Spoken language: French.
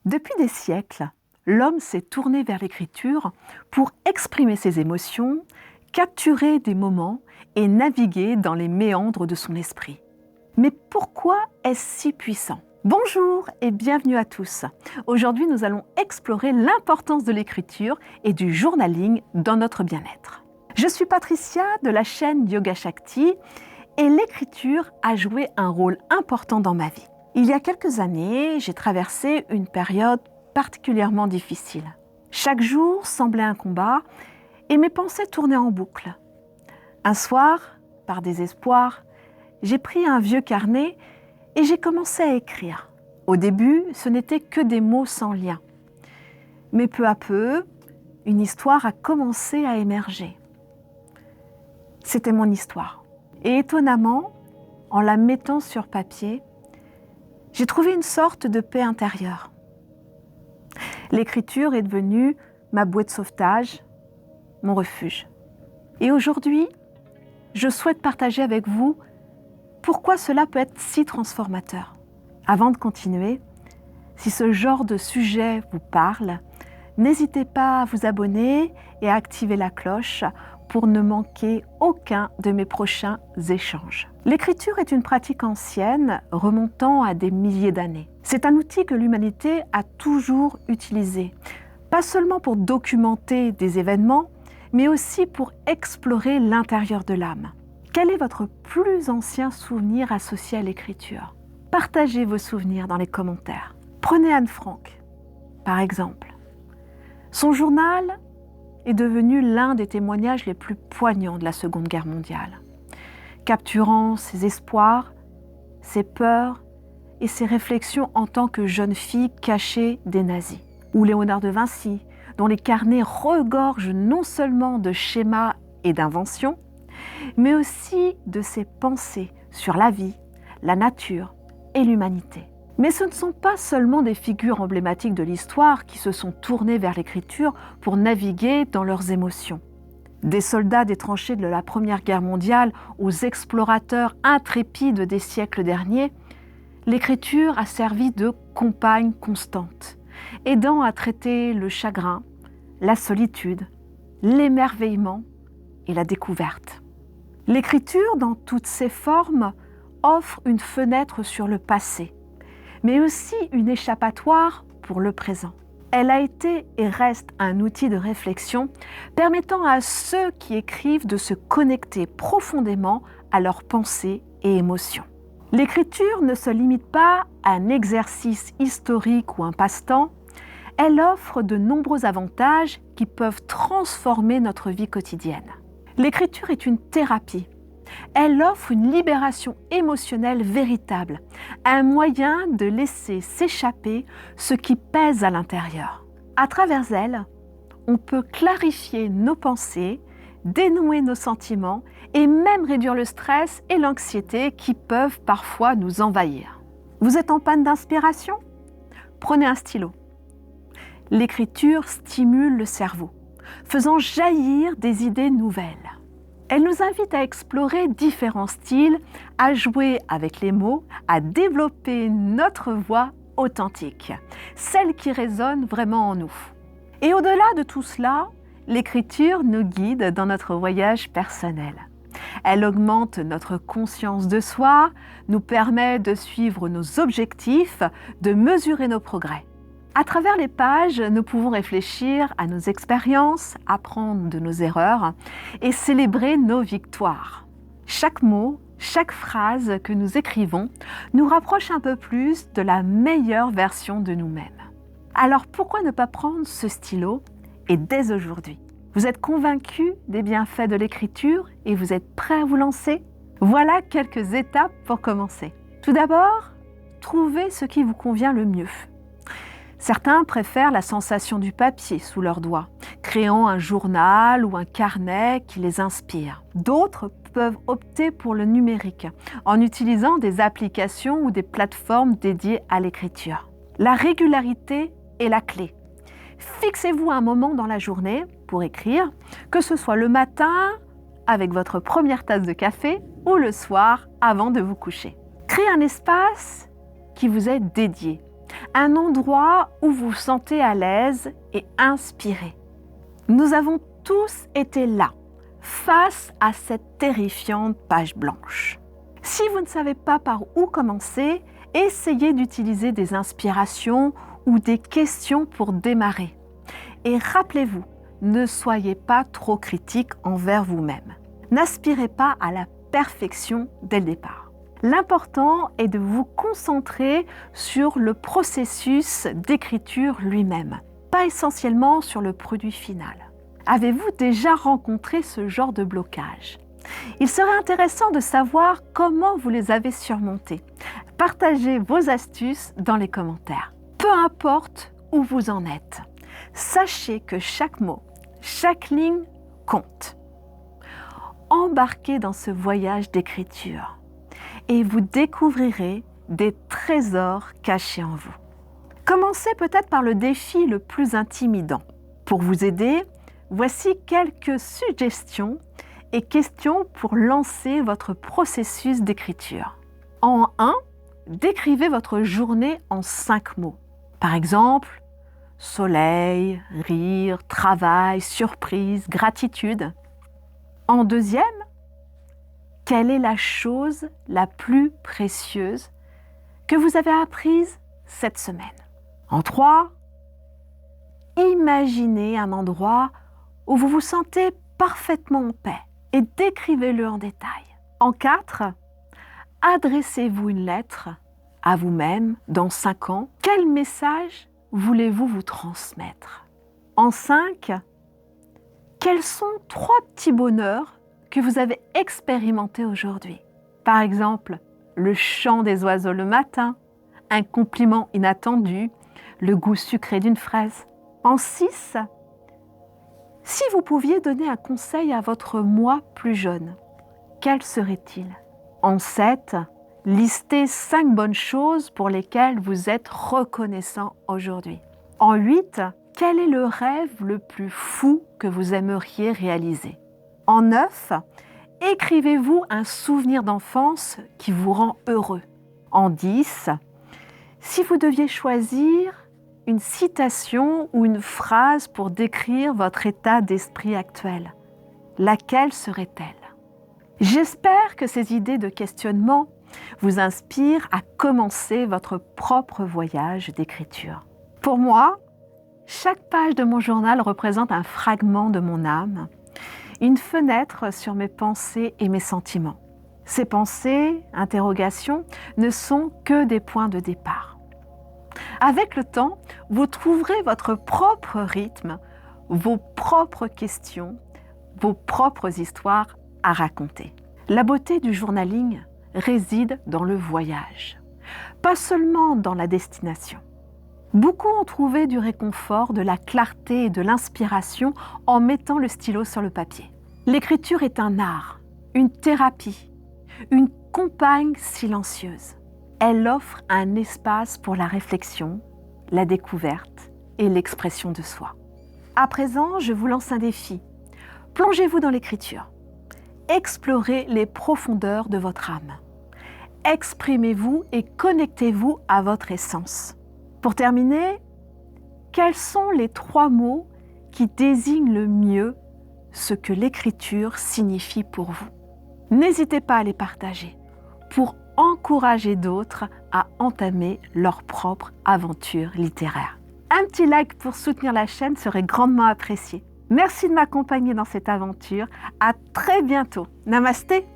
Depuis des siècles, l'homme s'est tourné vers l'écriture pour exprimer ses émotions, capturer des moments et naviguer dans les méandres de son esprit. Mais pourquoi est-ce si puissant ? Bonjour et bienvenue à tous. Aujourd'hui, nous allons explorer l'importance de l'écriture et du journaling dans notre bien-être. Je suis Patricia de la chaîne Yoga Shakti et l'écriture a joué un rôle important dans ma vie. Il y a quelques années, j'ai traversé une période particulièrement difficile. Chaque jour semblait un combat et mes pensées tournaient en boucle. Un soir, par désespoir, j'ai pris un vieux carnet et j'ai commencé à écrire. Au début, ce n'était que des mots sans lien. Mais peu à peu, une histoire a commencé à émerger. C'était mon histoire. Et étonnamment, en la mettant sur papier, j'ai trouvé une sorte de paix intérieure. L'écriture est devenue ma bouée de sauvetage, mon refuge. Et aujourd'hui, je souhaite partager avec vous pourquoi cela peut être si transformateur. Avant de continuer, si ce genre de sujet vous parle, n'hésitez pas à vous abonner et à activer la cloche pour ne manquer aucun de mes prochains échanges. L'écriture est une pratique ancienne remontant à des milliers d'années. C'est un outil que l'humanité a toujours utilisé, pas seulement pour documenter des événements, mais aussi pour explorer l'intérieur de l'âme. Quel est votre plus ancien souvenir associé à l'écriture ? Partagez vos souvenirs dans les commentaires. Prenez Anne Frank, par exemple. Son journal est devenu l'un des témoignages les plus poignants de la Seconde Guerre mondiale, capturant ses espoirs, ses peurs et ses réflexions en tant que jeune fille cachée des nazis. Ou Léonard de Vinci, dont les carnets regorgent non seulement de schémas et d'inventions, mais aussi de ses pensées sur la vie, la nature et l'humanité. Mais ce ne sont pas seulement des figures emblématiques de l'histoire qui se sont tournées vers l'écriture pour naviguer dans leurs émotions. Des soldats des tranchées de la Première Guerre mondiale aux explorateurs intrépides des siècles derniers, l'écriture a servi de compagne constante, aidant à traiter le chagrin, la solitude, l'émerveillement et la découverte. L'écriture, dans toutes ses formes, offre une fenêtre sur le passé, mais aussi une échappatoire pour le présent. Elle a été et reste un outil de réflexion permettant à ceux qui écrivent de se connecter profondément à leurs pensées et émotions. L'écriture ne se limite pas à un exercice historique ou un passe-temps, elle offre de nombreux avantages qui peuvent transformer notre vie quotidienne. L'écriture est une thérapie. Elle offre une libération émotionnelle véritable, un moyen de laisser s'échapper ce qui pèse à l'intérieur. À travers elle, on peut clarifier nos pensées, dénouer nos sentiments et même réduire le stress et l'anxiété qui peuvent parfois nous envahir. Vous êtes en panne d'inspiration ? Prenez un stylo. L'écriture stimule le cerveau, faisant jaillir des idées nouvelles. Elle nous invite à explorer différents styles, à jouer avec les mots, à développer notre voix authentique, celle qui résonne vraiment en nous. Et au-delà de tout cela, l'écriture nous guide dans notre voyage personnel. Elle augmente notre conscience de soi, nous permet de suivre nos objectifs, de mesurer nos progrès. À travers les pages, nous pouvons réfléchir à nos expériences, apprendre de nos erreurs et célébrer nos victoires. Chaque mot, chaque phrase que nous écrivons nous rapproche un peu plus de la meilleure version de nous-mêmes. Alors pourquoi ne pas prendre ce stylo et dès aujourd'hui ? Vous êtes convaincu des bienfaits de l'écriture et vous êtes prêt à vous lancer ? Voilà quelques étapes pour commencer. Tout d'abord, trouvez ce qui vous convient le mieux. Certains préfèrent la sensation du papier sous leurs doigts, créant un journal ou un carnet qui les inspire. D'autres peuvent opter pour le numérique, en utilisant des applications ou des plateformes dédiées à l'écriture. La régularité est la clé. Fixez-vous un moment dans la journée pour écrire, que ce soit le matin avec votre première tasse de café ou le soir avant de vous coucher. Créez un espace qui vous est dédié. un endroit où vous vous sentez à l'aise et inspiré. Nous avons tous été là, face à cette terrifiante page blanche. Si vous ne savez pas par où commencer, essayez d'utiliser des inspirations ou des questions pour démarrer. Et rappelez-vous, ne soyez pas trop critique envers vous-même. N'aspirez pas à la perfection dès le départ. L'important est de vous concentrer sur le processus d'écriture lui-même, pas essentiellement sur le produit final. Avez-vous déjà rencontré ce genre de blocage? Il serait intéressant de savoir comment vous les avez surmontés. Partagez vos astuces dans les commentaires. Peu importe où vous en êtes, sachez que chaque mot, chaque ligne compte. Embarquez dans ce voyage d'écriture et vous découvrirez des trésors cachés en vous. Commencez peut-être par le défi le plus intimidant. Pour vous aider, voici quelques suggestions et questions pour lancer votre processus d'écriture. En 1, décrivez votre journée en 5 mots. Par exemple, soleil, rire, travail, surprise, gratitude. En 2e, quelle est la chose la plus précieuse que vous avez apprise cette semaine? En 3, imaginez un endroit où vous vous sentez parfaitement en paix et décrivez-le en détail. En 4, adressez-vous une lettre à vous-même dans 5 ans. Quel message voulez-vous vous transmettre? En 5, quels sont 3 petits bonheurs que vous avez expérimentés aujourd'hui? Par exemple, le chant des oiseaux le matin, un compliment inattendu, le goût sucré d'une fraise. En 6, si vous pouviez donner un conseil à votre moi plus jeune, quel serait-il? En 7, listez 5 bonnes choses pour lesquelles vous êtes reconnaissant aujourd'hui. En 8, quel est le rêve le plus fou que vous aimeriez réaliser? En 9, écrivez-vous un souvenir d'enfance qui vous rend heureux. En 10, si vous deviez choisir une citation ou une phrase pour décrire votre état d'esprit actuel, laquelle serait-elle? J'espère que ces idées de questionnement vous inspirent à commencer votre propre voyage d'écriture. Pour moi, chaque page de mon journal représente un fragment de mon âme, une fenêtre sur mes pensées et mes sentiments. Ces pensées, interrogations, ne sont que des points de départ. Avec le temps, vous trouverez votre propre rythme, vos propres questions, vos propres histoires à raconter. La beauté du journaling réside dans le voyage, pas seulement dans la destination. Beaucoup ont trouvé du réconfort, de la clarté et de l'inspiration en mettant le stylo sur le papier. L'écriture est un art, une thérapie, une compagne silencieuse. Elle offre un espace pour la réflexion, la découverte et l'expression de soi. À présent, je vous lance un défi. Plongez-vous dans l'écriture. Explorez les profondeurs de votre âme. Exprimez-vous et connectez-vous à votre essence. Pour terminer, quels sont les 3 mots qui désignent le mieux ce que l'écriture signifie pour vous? N'hésitez pas à les partager pour encourager d'autres à entamer leur propre aventure littéraire. Un petit like pour soutenir la chaîne serait grandement apprécié. Merci de m'accompagner dans cette aventure. À très bientôt. Namasté!